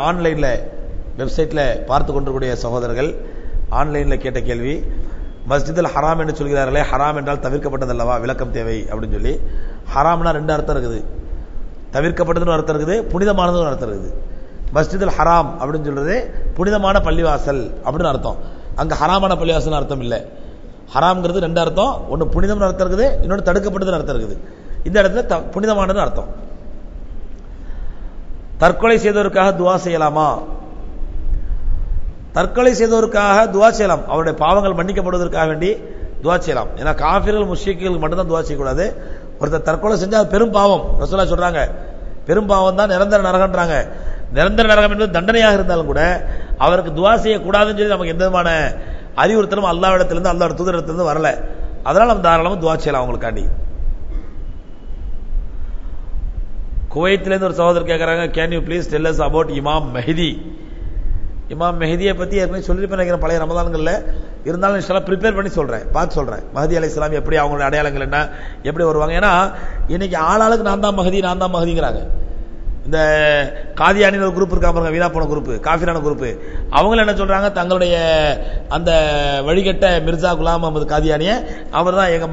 ஆன்லைன்ல வெப்சைட்ல பார்த்து கொண்டிருக்கூடிய சகோதரர்கள் ஆன்லைன்ல கேட்ட கேள்வி, மஸ்ஜிதுல் ஹராம் என்று சொல்கிறார்களே, ஹராம் என்றால் தவிர்க்கப்பட்டதல்லவா, விளக்கம் தேவை அப்படின்னு சொல்லி. ஹராம்னா ரெண்டு அர்த்தம் இருக்குது, தவிர்க்கப்பட்டதுன்னு அர்த்தம் இருக்குது, புனிதமானதுன்னு அர்த்தம் இருக்குது. மஸ்ஜிதுல் ஹராம் அப்படின்னு சொல்றது புனிதமான பள்ளிவாசல் அப்படின்னு அர்த்தம். அங்க ஹராமான பள்ளிவாசல் அர்த்தம் இல்லை. ஹராம்ங்கிறது ரெண்டு அர்த்தம், ஒன்னு புனிதம்னு அர்த்தம் இருக்குது, இன்னொன்று தடுக்கப்பட்டதுன்னு அர்த்தம் இருக்குது. இந்த இடத்துல புனிதமானது அர்த்தம். தற்கொலை செய்தவருக்காக துவா செய்யலாமா? தற்கொலை செய்தவருக்காக துவா செய்யலாம், அவருடைய பாவங்கள் மன்னிக்கப்படுவதற்காக வேண்டி துவா செய்யலாம். ஏன்னா காஃபிர்கள் முஷ்ரிக்குகள் மட்டும்தான் துவா செய்யக்கூடாது. ஒருத்தர் தற்கொலை செஞ்சா அது பெரும் பாவம். ரசூலுல்லாஹ் சொல்றாங்க, பெரும் பாவம் தான் நிரந்தர நரகம்ன்றாங்க. நிரந்தர நரகம் என்பது தண்டனையாக இருந்தாலும் கூட அவருக்கு துவா செய்யக்கூடாதுன்னு சொல்லி நமக்கு எந்த விதமான அறிவுறுத்தலும் அல்லாஹ்விடத்திலிருந்து அல்லாஹ்வுடைய தூதரிடத்திலிருந்து வரல. அதனால நம்ம தாராளமா துவா செய்யலாம் அவங்களுக்காண்டி. குவைத்திலிருந்து ஒரு சகோதரர் கேட்கறாங்க, can you please tell us about இமாம் மெஹதி. இமாம் மெஹதியை பத்தி ஏற்கனவே சொல்லிருப்பேன் நினைக்கிறேன் பழைய ரமதான்கள்ல. இருந்தாலும் இன்ஷால்லா ப்ரிப்பேர் பண்ணி சொல்றேன், பார்த்து சொல்றேன். மஹதி அலைஹிஸ்ஸலாம் எப்படி, அவங்களுடைய அடையாளங்கள் என்ன, எப்படி வருவாங்க. ஏன்னா இன்னைக்கு ஆளாளுக்கு நான் தான் மஹதி நான் தான் மஹதிங்கிறாங்க. இந்த காதியானின்னு ஒரு குரூப் இருக்கா பாருங்க, வீணா போன குரூப், காஃபிரான குரூப். அவங்க என்ன சொல்றாங்க, தங்களுடைய அந்த வழிகட்ட மிர்சா குலாம் அஹமது காதியானிய அவர் தான் எங்க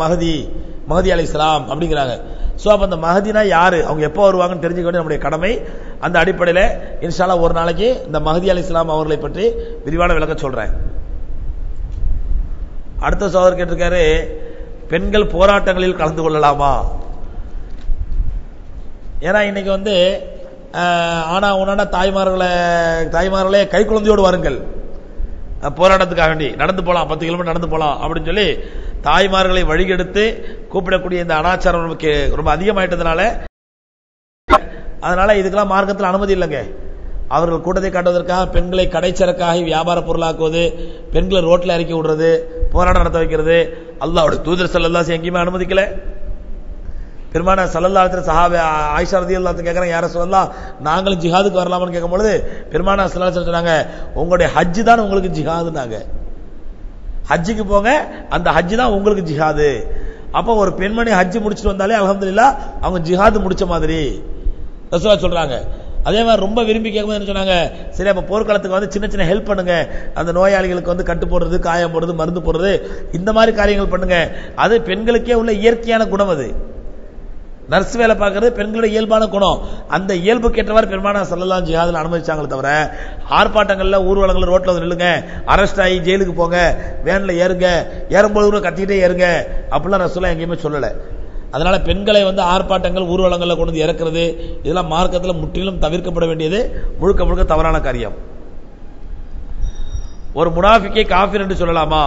மஹதி அலைஹிஸ்ஸலாம் அப்படிங்கிறாங்க. சோ அப்ப அந்த மஹதினா யாரு, அவங்க எப்போ வருவாங்கன்னு தெரிஞ்சுக்க வேண்டிய நம்முடைய கடமை. அந்த அடிப்படையில் இன்ஷா அல்லாஹ் ஒரு நாளைக்கு இந்த மஹதி அலைஹிஸ்ஸலாம் அவர்களை பற்றி விரிவான விளக்கம் சொல்றேன். அடுத்த சகோதரர் கேட்டிருக்காரு, பெண்கள் போராட்டங்களில் கலந்து கொள்ளலாமா? ஏன்னா இன்னைக்கு ஆனா உன்னான தாய்மார்களே கை குழந்தையோடு வாருங்கள் போராட்டத்துக்காக வேண்டி, நடந்து போலாம், 10 கிலோமீட்டர் நடந்து போலாம் அப்படின்னு சொல்லி தாய்மார்களை வழிகெடுத்து கூப்பிடக்கூடிய இந்த அனாச்சாரம் நமக்கு ரொம்ப அதிகமாயிட்டதுனால, அதனால இதுக்கெல்லாம் மார்க்கத்தில் அனுமதி இல்லைங்க. அவர்கள் கூட்டத்தை காட்டுவதற்காக பெண்களை கடைச்சரக்காக வியாபார பொருளாக்குவது, பெண்களை ரோட்ல இறக்கி விடுறது, போராட்டம் நடத்த வைக்கிறது அல்லாஹ்வுடைய தூதர் ஸல்லல்லாஹு அலைஹி எங்கேயுமே அனுமதிக்கல. பெருமானார் ஸல்லல்லாஹு அலைஹி சஹாபா ஆயிஷா ரலியல்லாஹு அன்ஹா கேக்குறாங்க, யா ரசூலல்லாஹ் நாங்களும் ஜிஹாதுக்கு வரலாமான்னு கேட்கும்பொழுது பெருமானார் ஸல்லல்லாஹு அலைஹி சொன்னாங்க, உங்களுடைய ஹஜ் தான் உங்களுக்கு ஜிஹாதுனாங்க. ஹஜ்ஜுக்கு போங்க, அந்த ஹஜ் தான் உங்களுக்கு ஜிஹாது. அப்ப ஒரு பெண்மணி ஹஜ் முடிச்சுட்டு வந்தாலே அல்ஹம்துலில்லாஹ் அவங்க ஜிஹாது முடிச்ச மாதிரி ரசூலுல்லாஹ் சொல்றாங்க. அதே மாதிரி ரொம்ப விரும்பி கேட்கும்போது என்ன சொன்னாங்க, சரி அப்ப போர்க்களத்துக்கு சின்ன சின்ன ஹெல்ப் பண்ணுங்க, அந்த நோயாளிகளுக்கு கட்டு போடுறது, காயம் போடுறது, மருந்து போடுறது, இந்த மாதிரி காரியங்கள் பண்ணுங்க. அது பெண்களுக்கே உள்ள இயற்கையான குணம். அது நர்ஸ் வேலை பார்க்கறது பெண்களுடைய இயல்பான குணம். அந்த இயல்புக்கு ஏற்றவாறு பெருமானார் ஸல்லல்லாஹு அலைஹி ஜிஹாதுல அனுமதிச்சாங்களே தவிர, ஆர்ப்பாட்டங்கள்ல ஊர்வலங்கள்ல ரோட்ல நில்லுங்க, அரெஸ்ட் ஆகி ஜெயிலுக்கு போங்க, வேன்ல ஏறுங்க, ஏறும்போது கூட கத்திக்கிட்டே ஏறுங்க அப்படிலாம் ரசூலுல்லாஹ் எங்கேயுமே சொல்லல. அதனால பெண்களை ஆர்ப்பாட்டங்கள் ஊர்வலங்கள்ல கொண்டு வந்து இறக்குறது இதெல்லாம் மார்க்கத்தில் முற்றிலும் தவிர்க்கப்பட வேண்டியது, முழுக்க முழுக்க தவறான காரியம். ஒரு முனாஃபிக்கை காஃபிர் என்று சொல்லலாமா?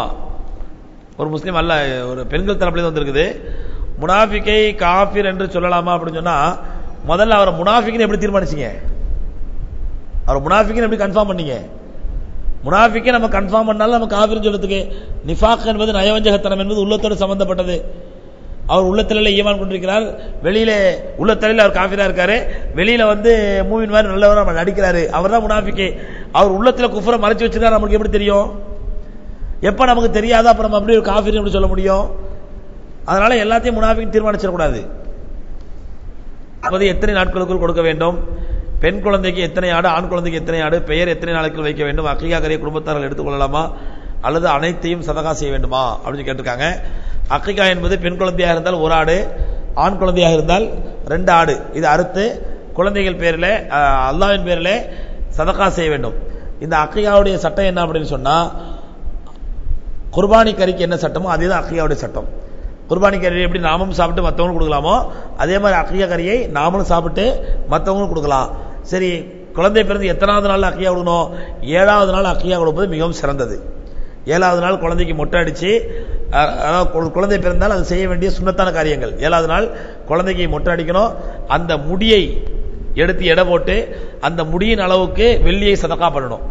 ஒரு முஸ்லீம் அல்ல, ஒரு பெண்கள் தரப்புல வந்திருக்குது, முனாஃபிக்கை காஃபிர் என்று சொல்லலாமா அப்படின்னு சொன்னா, முதல்ல அவரை முனாஃபிக்னு எப்படி தீர்மானிச்சீங்க? அவர் முனாஃபிக்னு எப்படி கன்ஃபார்ம் பண்ணீங்க? முனாஃபிக்கை நம்ம கன்ஃபார்ம் பண்ணாலும் நம்ம காஃபிர்னு சொல்றதுக்கு, நிஃபாக் என்பது நயவஞ்சகத்தனம் என்பது உள்ளத்தோடு சம்பந்தப்பட்டது. அவர் உள்ளத்தில ஈமான் கொண்டிருக்கிறார், வெளியில உள்ளத்தில அவர் காஃபிரா இருக்காரு, வெளியில மூமின் மாதிரி நல்லவரா நம்ம நடிக்கிறாரு, அவர் தான் முனாஃபிக். அவர் உள்ளத்துல குஃப்ரை மறைச்சு வச்சிருக்காரு, நமக்கு எப்படி தெரியும்? எப்ப நமக்கு தெரியாதோ அப்ப நம்ம அப்படி ஒரு காஃபிர் எப்படி சொல்ல முடியும்? அதனால எல்லாத்தையும் முனாஃபிக் தீர்மானிச்சிடக்கூடாது. அப்போது எத்தனை நாட்களுக்குள் கொடுக்க வேண்டும், பெண் குழந்தைக்கு எத்தனை ஆடு, ஆண் குழந்தைக்கு எத்தனை ஆடு, பெயர் எத்தனை நாட்கள் வைக்க வேண்டும், அக்கீகா கறியை குடும்பத்தார்கள் எடுத்துக்கொள்ளலாமா அல்லது அனைத்தையும் சதகா செய்ய வேண்டுமா அப்படின்னு கேட்டிருக்காங்க. அக்கீகா என்பது பெண் குழந்தையாக இருந்தால் 1 ஆடு, ஆண் குழந்தையாக இருந்தால் 2 ஆடு, இது அறுத்து குழந்தைகள் பேரில் அல்லாஹ்வின் பேரில் சதகா செய்ய வேண்டும். இந்த அக்கீகாவுடைய சட்டம் என்ன அப்படின்னு சொன்னா, குர்பானி கறிக்கு என்ன சட்டமோ அதேதான் அக்கீகாவுடைய சட்டம். குர்பானி கறியை எப்படி நாமும் சாப்பிட்டு மற்றவங்களும் கொடுக்கலாமோ அதே மாதிரி அக்கீகா கறியை நாமளும் சாப்பிட்டு மற்றவங்களும் கொடுக்கலாம். சரி, குழந்தை பிறந்து எத்தனாவது நாள் அக்கீகா கொடுக்கணும்? 7வது நாள் அக்கீகா கொடுப்பது மிகவும் சிறந்தது. 7வது நாள் குழந்தைக்கு மொட்டை அடிச்சு, அதாவது குழந்தை பிறந்தால் அது செய்ய வேண்டிய சுன்னத்தான காரியங்கள். 7வது நாள் குழந்தைக்கு மொட்டை அடிக்கணும், அந்த முடியை எடுத்து எடை போட்டு அந்த முடியின் அளவுக்கு வெள்ளியை சதகா பண்ணணும்.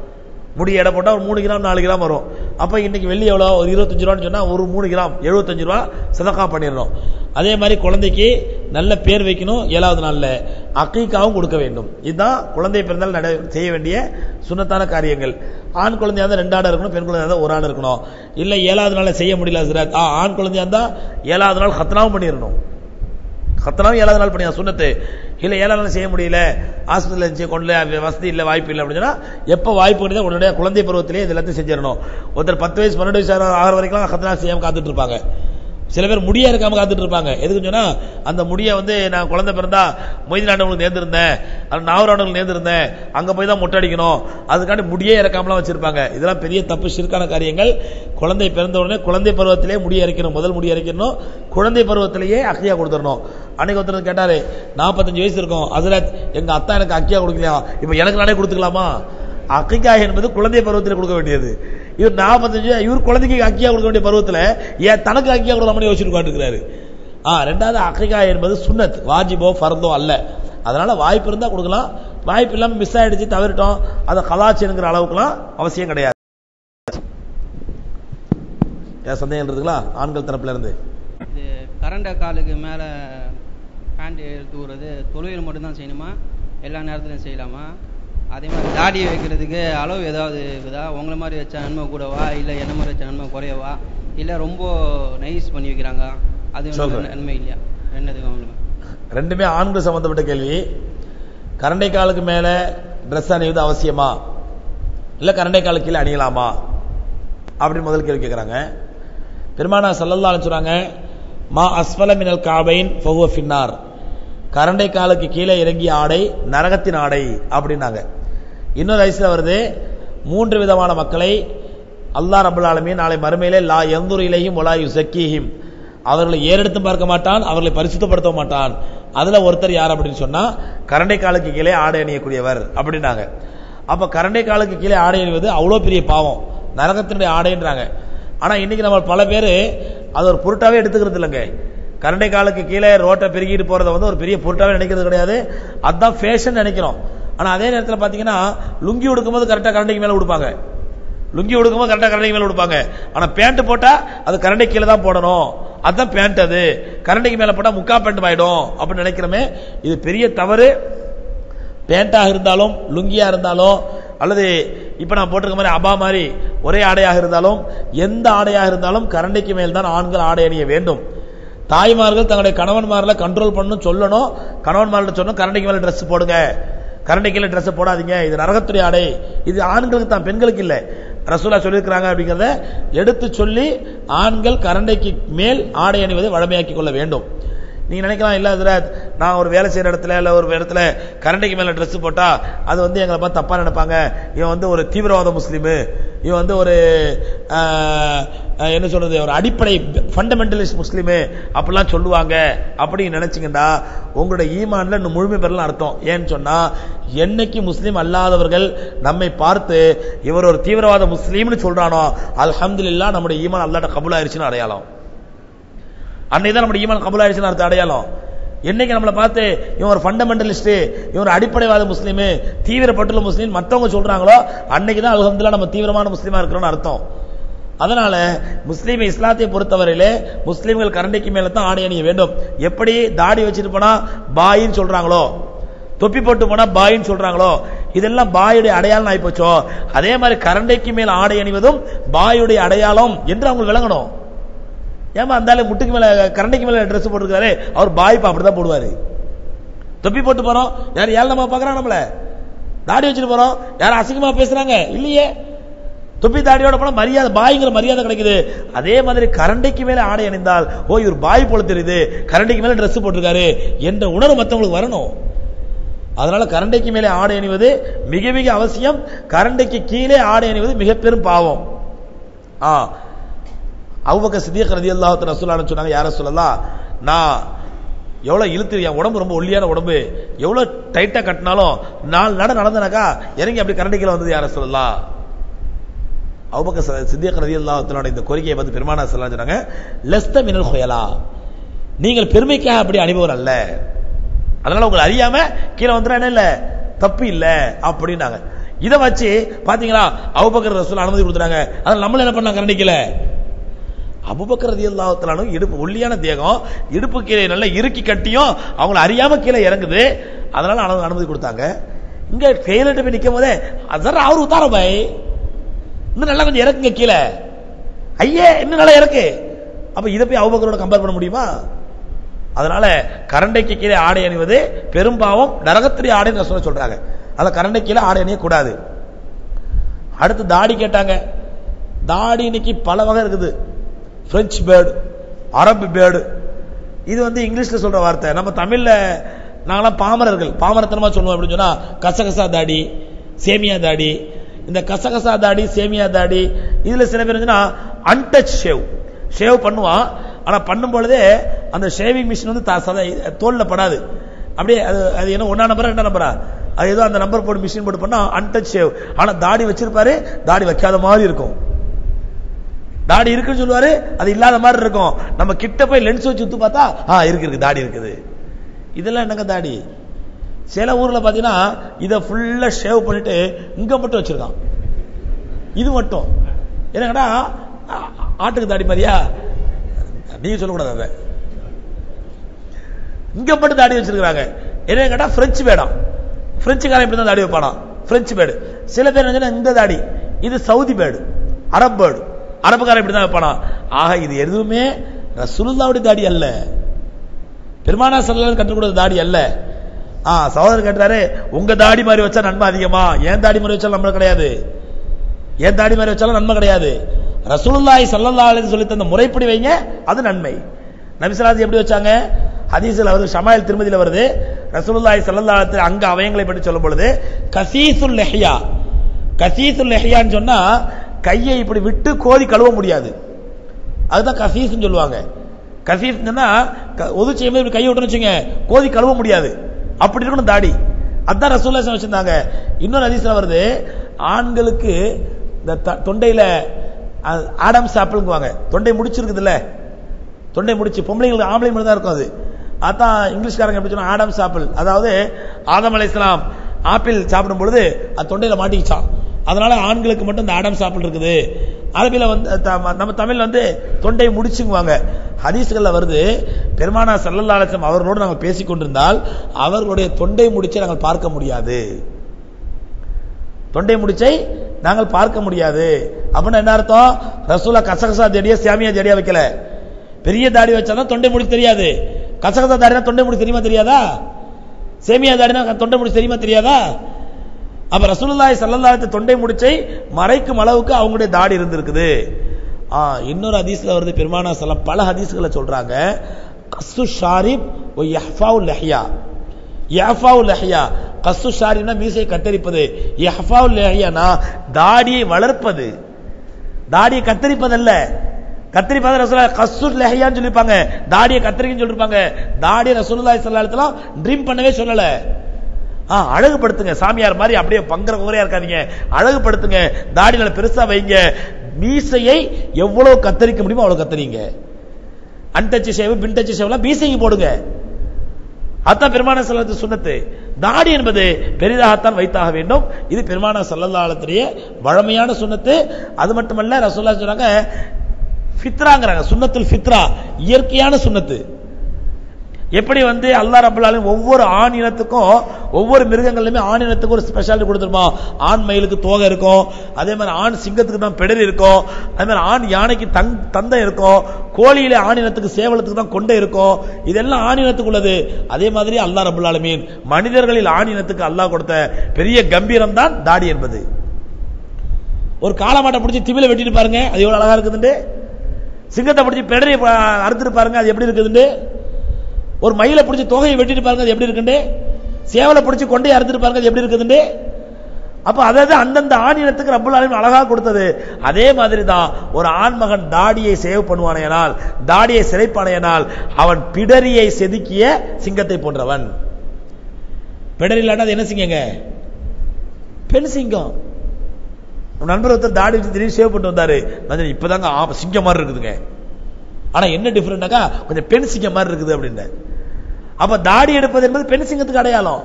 முடி எடை போட்டால் ஒரு 3 கிராம் 4 கிராம் வரும். அப்ப இன்னைக்கு வெள்ளி எவ்வளோ, ஒரு 25 ரூபான்னு சொன்னா ஒரு 3 கிராம் 75 ரூபா சதகா பண்ணிடணும். அதே மாதிரி குழந்தைக்கு நல்ல பேர் வைக்கணும். 7வது நாள்ல அக்கீகாவும் கொடுக்க வேண்டும். இதுதான் குழந்தை பிறந்தால் செய்ய வேண்டிய சுன்னத்தான காரியங்கள். ஆண் குழந்தையா இருந்தால் 2 ஆடு இருக்கணும், பெண் குழந்தையா இருந்தால் 1 ஆடு இருக்கணும். இல்ல 7வது நாள்ல செய்ய முடியல சார், ஆண் குழந்தையா இருந்தா 7வது நாள் ஹத்னாவும் பண்ணிடணும். ஹத்னாவும் 7வது நாள் பண்ணியா சுன்னத்து. இல்ல ஏழால செய்ய முடியல, ஹாஸ்பிட்டல் இருந்துச்சு கொண்டு வசதி இல்ல வாய்ப்பு இல்லை அப்படின்னு சொன்னா எப்ப வாய்ப்பு கிடையாது உடனே குழந்தை பருவத்திலேயே இது எல்லாத்தையும் செஞ்சிடணும். ஒருத்தர் 10 வயசு 12 வயசு ஆகிற வரைக்கும் கத்னா செய்யாம காத்துட்டு இருப்பாங்க. சில பேர் முடியா இருக்காம காத்துட்டு இருப்பாங்க. எதுக்கு சொன்னா அந்த முடிய நான் குழந்தை பிறந்தா மொய்தீன் ஆண்டவங்களுக்கு நேர்ந்திருந்தேன், நாகூர் ஆண்டவங்களுக்கு நேர்ந்திருந்தேன், அங்க போய் தான் மொட்டை அடிக்கணும், அதுக்காண்டி முடியே இறக்காமலாம் வச்சிருப்பாங்க. இதெல்லாம் பெரிய தப்பு, ஷிர்கான காரியங்கள். குழந்தை பிறந்த உடனே குழந்தை பருவத்திலேயே முடி இறக்கணும், முதல் முடி இறக்கணும், குழந்தை பருவத்திலேயே அக்கியா கொடுத்துடணும். அன்னைக்கு ஒருத்தர் கேட்டாரு, 45 வயசு இருக்கும், அதுல எங்க அத்தா எனக்கு அக்கியா கொடுக்கலையா, இப்ப எனக்கு நானே கொடுத்துக்கலாமா? அக்கிகா என்பது குழந்தை பருவத்தில் கொடுக்க வேண்டியது. இவர் 45, இவர் குழந்தைக்கு அக்கியா கொடுக்க வேண்டிய பருவத்தில் ஏன் தனக்கு அக்கியா கொடுக்கலாம்னு யோசிச்சுட்டு உட்காந்துருக்கிறாரு. ரெண்டாவது அக்கிகா என்பது சுன்னத், வாஜிபோ ஃபர்தோ அல்ல. அதனால வாய்ப்பு இருந்தா கொடுக்கலாம், வாய்ப்பு இல்லாம மிஸ் ஆயிடுச்சு தவறிட்டோம் அதை கலாச்சிங்கிற அளவுக்குலாம் அவசியம் கிடையாது. சந்தேகம் இருக்குங்களா ஆண்கள் தரப்புல இருந்து? இது கரண்ட காலுக்கு மேல பேண்ட் எடுத்து விடுறது தொழுகையில் மட்டும்தான் செய்யணுமா, எல்லா நேரத்திலும் செய்யலாமா? அதே மாதிரி தாடி வைக்கிறதுக்கு அளவு ஏதாவது இருக்குதா? உங்களை மாதிரி வச்ச நன்மை கூடவா, இல்லை என்ன மாதிரி வச்ச நன்மை குறையவா, இல்லை ரொம்ப நைஸ் பண்ணி வைக்கிறாங்க அது நன்மை இல்லையா? ரெண்டுமே ஆண்கள் சம்பந்தப்பட்ட கேள்வி. கரண்டை காலுக்கு மேல டிரெஸ் அணிவது அவசியமா, இல்ல கரண்டை காலுக்கு கீழே அணியலாமா அப்படின்னு முதல் கேள்வி கேட்கிறாங்க. பெருமானார் ஸல்லல்லாஹு அலைஹி சொல்றாங்க, மா அஸ்ஃபல மினல் கஅபைன் ஃபஹுவ ஃபின்னார், கரண்டை காலுக்கு கீழே இறங்கிய ஆடை நரகத்தின் ஆடை அப்படின்னாங்க. இன்னொரு ஹதீஸ்ல வருது, 3 விதமான மக்களை அல்லாஹ் ரப்பல் ஆலமீன் நாளை மறுமையிலே லா யன்துரு இலைஹிம் வலா யுஸக்கிஹிம், அவர்களை ஏறெடுத்து பார்க்க மாட்டான், அவர்களை பரிசுத்தப்படுத்த மாட்டான். அதுல ஒருத்தர் யார் அப்படின்னு சொன்னா கரண்டை காலுக்கு கீழே ஆடை அணியக்கூடியவர் அப்படின்னாங்க. அப்ப கரண்டை காலுக்கு கீழே ஆடை அணிவது அவ்வளவு பெரிய பாவம், நரகத்தினுடைய ஆடைன்றாங்க. ஆனா இன்னைக்கு நம்ம பல பேர் அது ஒரு பொருட்டாவே எடுத்துக்கிறது இல்லைங்க. கரண்டை காலுக்கு கீழே ரோட்டை பெருகிட்டு போறத ஒரு பெரிய பொருட்டாவே நினைக்கிறது கிடையாது, அதுதான் ஃபேஷன் நினைக்கிறோம். ஆனா அதே நேரத்தில் பாத்தீங்கன்னா லுங்கி உடுக்கும்போது கரெக்டா கரண்டைக்கு மேல உடுப்பாங்க, லுங்கி உடுக்கும்போது கரெக்டா கரண்டைக்கு மேல உடுப்பாங்க. ஆனா பேண்ட் போட்டா அது கரண்டை கீழே தான் போடணும், அதுதான் பேண்ட், அது கரண்டைக்கு மேல போட்டா முக்கா பேண்ட் ஆயிடும் அப்படின்னு நினைக்கிறோமே, இது பெரிய தவறு. பேண்டாக இருந்தாலும் லுங்கியா இருந்தாலும் அல்லது இப்ப நான் போட்டிருக்க மாதிரி அபா மாதிரி ஒரே ஆடையாக இருந்தாலும் எந்த ஆடையாக இருந்தாலும் கரண்டைக்கு மேல் தான் ஆண்கள் ஆடை அணிய வேண்டும். தாய்மார்கள் தங்களுடைய கணவன்மார்களை கண்ட்ரோல் பண்ணணும், சொல்லணும், கணவன்மார்கிட்ட சொல்லணும் கரண்டைக்கு மேல ட்ரெஸ் போடுங்க, கரண்டைக்கு மேல ட்ரெஸ் போடாதீங்க, இது நரகத்துடைய ஆடை, இது ஆண்களுக்கு தான் பெண்களுக்கு இல்ல, ரசூலுல்லாஹ் சொல்லியிருக்கிறாங்க அப்படிங்கறத எடுத்து சொல்லி ஆண்கள் கரண்டைக்கு மேல் ஆடை அணிவதை வழமையாக்கி கொள்ள வேண்டும். நீங்க நினைக்கலாம், இல்ல ஹஜ்ரத் நான் ஒரு வேலை செய்யற இடத்துல இல்ல ஒரு இடத்துல கரண்டைக்கு மேல ட்ரெஸ் போட்டா அது எங்களை பார்த்து தப்பா நினைப்பாங்க, இவன் ஒரு தீவிரவாத முஸ்லீமு, இவன் ஒரு என்ன சொல்றது ஒரு அடிப்படை ஃபண்டமெண்டலிஸ்ட் முஸ்லீமு அப்படிலாம் சொல்லுவாங்க அப்படின்னு நினைச்சீங்கன்னா உங்களுடைய ஈமான்ல இன்னும் முழுமை பெறலாம் அர்த்தம். ஏன்னு சொன்னா என்னைக்கு முஸ்லீம் அல்லாதவர்கள் நம்மை பார்த்து இவர் ஒரு தீவிரவாத முஸ்லீம்னு சொல்றானோ அல்ஹம்துலில்லாஹ் நம்முடைய ஈமான் அல்லாஹ்ட்ட கபூல் ஆயிருச்சுன்னு அடையாளம். அன்னைக்குதான் நம்முடைய ஈமான் கபூல் ஆயிடுச்சுன்னு அர்த்தம் அடையாளம். என்னைக்கு நம்மளை பார்த்து இவன் ஒரு ஃபண்டமெண்டலிஸ்ட், இவன் ஒரு அடிப்படைவாத முஸ்லீம், தீவிரப்பட்டுள்ள முஸ்லீம் மற்றவங்க சொல்றாங்களோ அன்னைக்குதான் அல்ஹம்துலில்லாஹ் நம்ம தீவிரமான முஸ்லீமா இருக்கிறோம்னு அர்த்தம். அதனால முஸ்லீம் இஸ்லாத்தை பொறுத்தவரையிலே முஸ்லீம்கள் கரண்டைக்கு மேல தான் ஆடை அணிய வேண்டும். எப்படி தாடி வச்சுட்டு போனா பாயின்னு சொல்றாங்களோ, தொப்பி போட்டு போனா பாயின்னு சொல்றாங்களோ, இதெல்லாம் பாயுடைய அடையாளம் ஆயிப்போச்சோ, அதே மாதிரி கரண்டைக்கு மேல ஆடை அணிவதும் பாயுடைய அடையாளம் என்று அவங்க விளங்கணும். ஏமா இருந்தாலும் முட்டுக்கு மேல கரண்டைக்கு மேல ட்ரெஸ் போட்டுருக்காரு, அவர் பாய்ப்பா அப்படிதான் போடுவாரு. தொப்பி போட்டு போறோம், யார் ஏளனமா பாக்குறாங்க, நம்மள தாடி வச்சுட்டு போறோம், யாரும் அசிங்கமா பேசுறாங்க இல்லையே, தொப்பி தாடியோட போனா மரியாதை, பாய்ங்கிற மரியாதை கிடைக்குது. அதே மாதிரி கரண்டைக்கு மேல ஆடை அணிந்தால் ஓ இவர் பாய் போல தெரியுது, கரண்டைக்கு மேல ட்ரெஸ் போட்டிருக்காரு என்ற உணர்வு மற்றவங்களுக்கு வரணும். அதனால கரண்டைக்கு மேலே ஆடை அணிவது மிக மிக அவசியம். கரண்டைக்கு கீழே ஆடை அணிவது மிக பெரும் பாவம். அபூபக்கர் சித்திக் ரலியல்லாஹு தஆலா ரசூலுல்லாஹ் சொன்னாங்க, யா ரசூலல்லாஹ் நான் எவ்வளவு இழுத்து, என் உடம்பு ரொம்ப ஒல்லியான உடம்பு, எவ்வளவு டைட்டா கட்டினாலும் 4 நட நடந்தனாக்கா இறங்கி அப்படி கரண்டைக்கு வந்தது யா ரசூலல்லாஹ். அபூபக்கர் சித்திக் ரலியல்லாஹு தஆலா இந்த கோரிக்கையை பார்த்து பெருமானார் ஸல்லல்லாஹு அலைஹி வஸல்லம் சொன்னாங்க, லஸ்த மினல் ஹுயலா, நீங்கள் பெருமைக்காக அப்படி அணிபவர் அல்ல, அதனால உங்களை அறியாம கீழே வந்துட்டா என்ன இல்ல தப்பு இல்ல அப்படின்னாங்க. இதை வச்சு பாத்தீங்களா அபூபக்கர் ரசூல் அனுமதி கொடுத்தாங்க, அதனால நம்மள என்ன பண்ணாங்க கரண்டிக்கல. அபூபக்கர் ரலியல்லாஹு தஆலா இடுப்பு ஒல்லியான தேகம், இடுப்பு கீழே நல்லா இறுக்கி கட்டியும் அவங்களை அறியாம கீழே இறங்குது, அதனால அனுமதி கொடுத்தாங்க. இங்க ஃபெயிலிட்டு போய் நிக்கும் போதே அதர் அவர் உத்தார பாய் இன்னும் நல்லா கொஞ்சம் இறக்குங்க கீழே, ஐயே இன்னும் நல்லா இறக்கு. அப்ப இதை போய் அபூபக்கரோட கம்பேர் பண்ண முடியுமா? அதனால கரண்டைக்கு கீழே ஆடை அணிவது பெரும்பாவம், நரகத்திலே ஆடை ரசூல் சொல்றாங்க. அதனால கரண்டை கீழே ஆடை அணிய கூடாது. அடுத்து தாடி கேட்டாங்க. தாடி இன்னைக்கு பல வகை இருக்குது. பிரெஞ்சு பேர்டு, அரபு பேர்டு, இது இங்கிலீஷ்ல சொல்ற வார்த்தை. நம்ம தமிழ்ல நாங்களாம் பாமரர்கள், பாமரத்தனமா சொல்லுவோம். அப்படின்னு சொன்னா கசகசா தாடி, சேமியா தாடி. இந்த கசகசா தாடி, சேமியா தாடி, இதுல சில பேர் அன்டச் ஷேவ் பண்ணுவான். ஆனா பண்ணும் பொழுதே அந்த ஷேவிங் மிஷின் தோல்ல படாது. அப்படியே அது என்ன 1ஆம் நம்பரா 2ஆம் நம்பரா, அது ஏதோ அந்த நம்பர் போட்டு மிஷின் போட்டு பண்ணா அன்டச் ஷேவ். ஆனா தாடி வச்சிருப்பாரு, தாடி வைக்காத மாதிரி இருக்கும். தாடி இருக்குன்னு சொல்லுவாரு, அது இல்லாத மாதிரி இருக்கும். நம்ம கிட்ட போய் லென்ஸ் வச்சு சுத்து பார்த்தா இருக்கு தாடி இருக்குது. இதெல்லாம் என்னங்க தாடி? சில ஊர்ல பாத்தீங்கன்னா இத ஃபுல்லா ஷேவ் பண்ணிட்டு இங்க மட்டும் வச்சிருக்கான். இது மட்டும் என்னங்கடா ஆட்டுக்கு தாடி மாதிரியா? நீங்க சொல்லக்கூடாது. அதை இங்க மட்டும் தாடி வச்சிருக்காங்க. என்ன கேட்டா பிரெஞ்சு பேடம். பிரெஞ்சுக்காரன் இப்படி தான் தாடி வைப்பானா, பிரெஞ்சு பேடு. சில பேர் இந்த தாடி, இது சவுதி பேடு, அரபு பேடு, அரபுக்காரன் இப்படி தான் வைப்பானா. ஆக இது எதுவுமே ரசூலுல்லாஹ்வுடைய தாடி அல்ல, பெருமானா ஸல்லல்லாஹு அலைஹி கற்றுக் கொடுத்த தாடி அல்ல. சகோதரர் கேட்டாரு, உங்க தாடி மாதிரி வச்சா நன்மை அதிகமா? ஏன் தாடி மாதிரி வச்சாலும் நன்மை கிடையாது. ஏன் தாடி மாதிரி வச்சாலும் நன்மை கிடையாது. ரசூலுல்லாஹி ஸல்லல்லாஹு அலைஹி சொல்லி தந்த முறைப்படி வைங்க, அது நன்மை. நபி ஸல்லல்லாஹு அலைஹி எப்படி வச்சாங்க? ஹதீஸ்ல வருது, ஷமாயில் திருமதியில வருது. ரசூலுல்லாஹி ஸல்லல்லாஹு அலைஹி அங்க அவயங்களை பற்றி சொல்லும் பொழுது கசீசுல் லஹ்யா, கசீசுல் லஹ்யான்னு சொன்னா கையை இப்படி விட்டு கோதி கழுவ முடியாது, அதுதான் கசீஸ்ன்னு சொல்லுவாங்க. கசீஸ் சொன்னா ஒது செய்யும்போது இப்படி கையை விட்டுன்னு வச்சுங்க, கோதி கழுவ முடியாது, அப்படி இருக்கணும் தாடி. அதான் ரசூலுல்லாஹி வச்சிருந்தாங்க. இன்னொரு ஹதீஸ்ல வருது, ஆண்களுக்கு இந்த தொண்டையில ஆடம்ஸ் ஆப்பிள்ங்குவாங்க, தொண்டை முடிச்சிருக்குதுல்ல, தொண்டை முடிச்சு பொம்பளைங்களுக்கு ஆம்பளை மட்டும் தான் இருக்கும். அது அதான் இங்கிலீஷ்காரங்க எப்படி சொன்னா ஆடம்ஸ் ஆப்பிள், அதாவது ஆதம் அலைஹிஸ்ஸலாம் ஆப்பிள் சாப்பிடும் பொழுது அது தொண்டையில மாட்டிக்கிச்சான். அதனால ஆண்களுக்கு மட்டும் இந்த ஆடம்ஸ் ஆப்பிள் இருக்குது. அரபில நம்ம தமிழ்ல தொண்டை முடிச்சுங்குவாங்க. ஹதீஸ்கள்ல வருது, பெருமானா ஸல்லல்லாஹு அலைஹி வஸல்லம் அவர்களோடு நாங்கள் பேசிக் கொண்டிருந்தால் அவர்களுடைய தொண்டை முடிச்சை நாங்கள் பார்க்க முடியாது, தொண்டை முடிச்சை நாங்கள் பார்க்க முடியாது. அப்படின்னா என்ன அர்த்தம்? ரசூலா கசகசா தேடியா சாமியா தேடியா வைக்கல. பெரிய தாடி வச்சாதான் தொண்டை முடி தெரியாது. கசகசா தாடினா தொண்டை முடி தெரியுமா தெரியாதா? சேமியா தாடினா தொண்டை முடி தெரியுமா தெரியாதா? அப்ப ரசூலுல்லாஹி ஸல்லல்லாஹு அலைஹி தொண்டை முடிச்சை மறைக்கும் அளவுக்கு அவங்களுடைய தாடி இருந்திருக்குது. இன்னொரு ஹதீஸ்ல வருது, பெருமானா ஸல்லல்லாஹு பல ஹதீஸ்களை சொல்றாங்க, கஸ்ஸு ஷாரிப் வ யஹ்ஃபாஉல் லஹ்யா. யஹ்ஃபாஉல் லஹ்யா, கஸ்ஸு ஷாரிப்னா மீசை கத்தரிப்பது, யஹ்ஃபாஉல் லஹ்யானா தாடியை வளர்ப்பது, தாடியை கத்தரிப்பதல்ல. கத்தரிப்பது ரசூலுல்லாஹி கஸ்ஸுல் லஹ்யான்னு சொல்லிருப்பாங்க, தாடியை கத்தரிக்கன்னு சொல்லிருப்பாங்க. தாடியை ரசூலுல்லாஹி ஸல்லல்லாஹு அலைஹி வஸல்லம் ட்ரிம் பண்ணவே சொல்லல. அழகுபடுத்துங்க, சாமியார் மாதிரி அப்படியே பங்கர குறையா இருக்காதீங்க, அழகுபடுத்துங்க, தாடிகளை பெருசா வைங்க, மீசையை எவ்வளவு கத்தரிக்க முடியுமோ அவ்வளவு கத்தரிங்க. அன்டச் ஷேவ் பின்டச் ஷேவ்லாம் மீசைக்கு போடுங்க, அதான் பெருமானா ஸல்லல்லாஹு அலைஹி சுன்னத்து. தாடி என்பது பெரிதாகத்தான் வைத்தாக வேண்டும். இது பெருமானா ஸல்லல்லாஹு அலைஹி வஸல்லம் வழமையான சுன்னத்து. அது மட்டுமல்ல, ரசூலுல்லாஹி சொன்னாங்க ஃபித்ராங்கறாங்க, சுன்னத்துல் ஃபித்ரா, இயற்கையான சுன்னத்து. எப்படி அல்லாஹ் ரப்பல் ஆலமீன் ஒவ்வொரு ஆண் இனத்துக்கும் ஒவ்வொரு மிருகங்கள்லயுமே ஆண் இனத்துக்கு ஒரு ஸ்பெஷாலிட்டி கொடுத்துருமா. ஆண் மயிலுக்கு தோகை இருக்கும், அதே மாதிரி ஆண் சிங்கத்துக்கு தான் பெடரி இருக்கும், அதே மாதிரி ஆண் யானைக்கு தந்தை இருக்கும், கோழியில ஆண் இனத்துக்கு சேவலத்துக்கு தான் கொண்டை இருக்கும். இதெல்லாம் ஆண் இனத்துக்கு உள்ளது. அதே மாதிரி அல்லாஹ் ரப்பல் ஆலமீன் மனிதர்களில் ஆண் இனத்துக்கு அல்லாஹ் கொடுத்த பெரிய கம்பீரம் தான் தாடி என்பது. ஒரு காளமாட்டை பிடிச்சி திமில வெட்டிட்டு பாருங்க, அது எவ்வளவு அழகா இருக்குதுண்டு. சிங்கத்தை பிடிச்சி பெடரி அறுத்துட்டு பாருங்க, அது எப்படி இருக்குதுண்டு. ஒரு மயிலை பிடிச்சி தொகையை வெட்டிட்டு பாருங்க, அது எப்படி இருக்குண்டு. சேவலை பிடிச்சி கொண்டையை அறுத்துட்டு பாருங்க, அது எப்படி இருக்குதுண்டு. அப்ப அதாவது அந்தந்த ஆண் இனத்துக்கு ரப்பல் ஆலமீன் அழகா கொடுத்தது. அதே மாதிரி தான் ஒரு ஆண்மகன் தாடியை சேவ் பண்ணுவானேனால், தாடியை சிறைப்பானையனால் அவன் பிடரியை செதுக்கிய சிங்கத்தை போன்றவன். பிடரி இல்லாட்டா அது என்ன சிங்கங்க? பெண் சிங்கம். நண்பர் ஒருத்தர் தாடி வச்சு திடீர்னு சேவ் பண்ணிட்டு வந்தாரு, இப்பதாங்க சிங்கம் மாதிரி இருக்குதுங்க. ஆனா என்ன டிஃபரெண்டாக்கா, கொஞ்சம் பெண் சிங்கம் மாதிரி இருக்குது அப்படின்னு. அப்ப தாடி எடுப்பது என்பது பெண் சிங்கத்துக்கு அடையாளம்.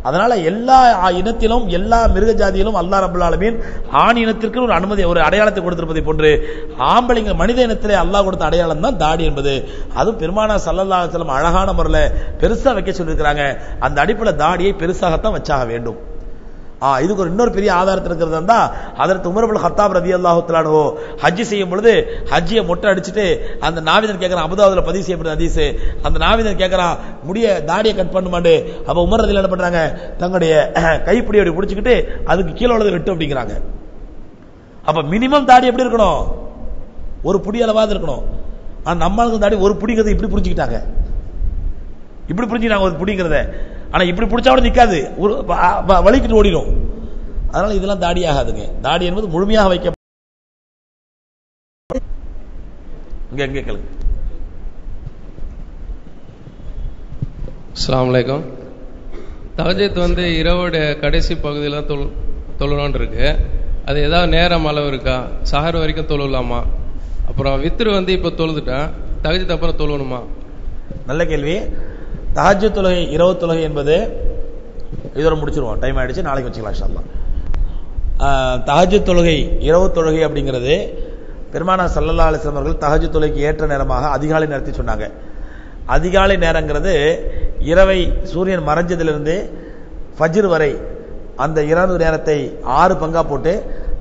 அதனால எல்லா இனத்திலும் எல்லா மிருக ஜாதியிலும் அல்லாஹ் ரப்பல் ஆலமீன் ஆண் இனத்திற்கு ஒரு அனுமதி, ஒரு அடையாளத்தை கொடுத்திருப்பதை போன்று ஆம்பளைங்க மனித இனத்திலே அல்லாஹ் கொடுத்த அடையாளம் தான் தாடி என்பது. அதுவும் பெருமானா ஸல்லல்லாஹு அலைஹி வஸல்லம் அழகான முறையில் பெருசா வைக்க சொல்லியிருக்கிறாங்க. அந்த அடிப்படையில் தாடியை பெருசாகத்தான் வச்சாக வேண்டும். இதுக்கு ஒரு இன்னொரு பெரிய ஆதாரத்தில் இருக்கிறது இருந்தா ஹஜ்ரத் உமர் இப்னு கத்தாப் ரலியல்லாஹு தஆலா அன்ஹு ஹஜ் செய்யும் பொழுது ஹஜ்ஜியை மொட்டை அடிச்சிட்டு அந்த நாவிதன் கேட்கறான், அபூதாவுதுல பதிவு செய்யப்பட்ட ஹதீஸ், அந்த நாவிதன் கேட்கறான் முடிய தாடியை கட் பண்ணுமாண்டு. அப்ப உமர் ரலியல்லாஹு என்ன பண்றாங்க, தங்களுடைய கைப்பிடி அப்படி பிடிச்சிக்கிட்டு அதுக்கு கீழே உள்ளது வெட்டு அப்படிங்கிறாங்க. அப்ப மினிமம் தாடி எப்படி இருக்கணும், ஒரு புடி அளவாது இருக்கணும். ஆனா நம்மளுக்கு தாடி ஒரு புடிங்கிறது இப்படி புரிஞ்சுக்கிட்டாங்க, இப்படி புரிஞ்சுக்கிட்டாங்க ஒரு புடிங்கிறத. ஆனா இப்படி பிடிச்சா கூட நிக்காது, வலிக்கிட்டு ஓடிடும். அதனால இதெல்லாம் தாடி ஆகாதுங்க. தாடி என்பது முழுமையாக வைக்க. இங்க கேளுங்க. அஸ்ஸலாமு அலைக்கும். தஹஜ்ஜுத் இரவோட கடைசி பகுதியில் தொழணும்னு இருக்கு. அது ஏதாவது நேரம் அளவு இருக்கா? சஹர் வரைக்கும் தொழலாமா? அப்புறம் வித்ரு இப்போ தொழுதுட்டேன், தஹஜ்ஜுத் அப்புறம் தொழணுமா? நல்ல கேள்வி. தஹஜ்ஜுத் தொழுகை, இரவு தொழுகை என்பது இதோட முடிச்சிருவோம், டைம் ஆயிடுச்சு, நாளைக்கு வச்சுக்கலாம் இன்ஷா அல்லாஹ். தஹஜ்ஜுத் தொழுகை, இரவு தொழுகை அப்படிங்கிறது பெருமானார் ஸல்லல்லாஹு அலைஹி வஸல்லம் அவர்கள் தஹஜ்ஜுத் தொழுகைக்கு ஏற்ற நேரமாக அதிகாலை நேரத்தை சொன்னாங்க. அதிகாலை நேரங்கிறது இரவை சூரியன் மறைஞ்சதிலிருந்து ஃபஜ்ர் வரை அந்த இரவு நேரத்தை 6 பங்கா போட்டு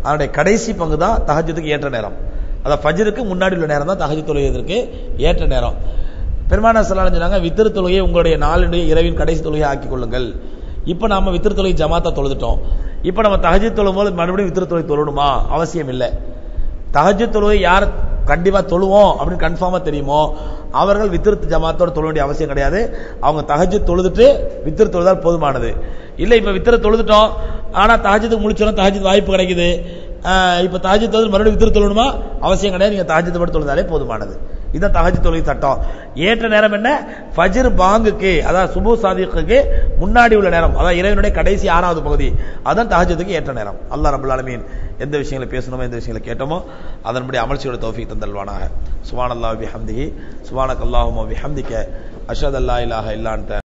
அதனுடைய கடைசி பங்கு தான் தஹஜ்ஜுத்துக்கு ஏற்ற நேரம். அதாவது ஃபஜ்ருக்கு முன்னாடி உள்ள நேரம் தான் தஹஜ்ஜுத் தொழுகைக்கு ஏற்ற நேரம். பெருமானார் ஸல்லல்லாஹு அலைஹி வஸல்லம் சொன்னாங்க, வித்ர் தொழுகையை உங்களுடைய நாளுடைய இரவின் கடைசி தொழுகையை ஆக்கிக் கொள்ளுங்கள். இப்ப நாம வித்ர் தொழுகை ஜமாத்தா தொழுதுட்டோம். இப்ப நம்ம தஹஜ்ஜுத் தொழும் போது மறுபடியும் வித்ர் தொழுகை தொழணுமா? அவசியம் இல்லை. தஹஜ்ஜுத் தொழுகை யார் கண்டிப்பா தொழுவோம் அப்படின்னு கன்ஃபார்மா தெரியுமோ அவர்கள் வித்ர் ஜமாத்தோட தொழ வேண்டிய அவசியம் கிடையாது. அவங்க தஹஜ்ஜுத் தொழுதுட்டு வித்ர் தொழுதால் போதுமானது. இல்ல இப்ப வித்ர தொழுதுட்டோம், ஆனா தஹஜ்ஜுத்துக்கு முழிச்சோம், தஹஜ்ஜுத் வாய்ப்பு கிடைக்குது, இப்ப தஹஜ்ஜுத் தொழுது மறுபடியும் வித்ர் தொழணுமா? அவசியம் கிடையாது. நீங்க தஹஜ்ஜுத் மட்டும் தொழுதாலே போதுமானது. இதான் தஹஜ்ஜுத் தொழுகை சட்டம். ஏற்ற நேரம் என்ன? ஃபஜ்ர் பாங்குக்கு, அதாவது சுபு சாதிக்கு முன்னாடி உள்ள நேரம், அதாவது இரவினுடைய கடைசி 6வது பகுதி, அதான் தஹஜ்ஜுத்துக்கு ஏற்ற நேரம். அல்லாஹ் ரப்பல் ஆலமீன் எந்த விஷயங்களை பேசணுமோ எந்த விஷயங்களை கேட்டோமோ அதன்படி அமல்சியோட தௌஃபீக் தந்தல்வானாக. சுப்ஹானல்லாஹி வபிஹம்திஹி சுப்ஹானக்கல்லாஹும்ம வபிஹம்திக அஷ்ஹது அல்லா இலாஹா இல்லா அன்த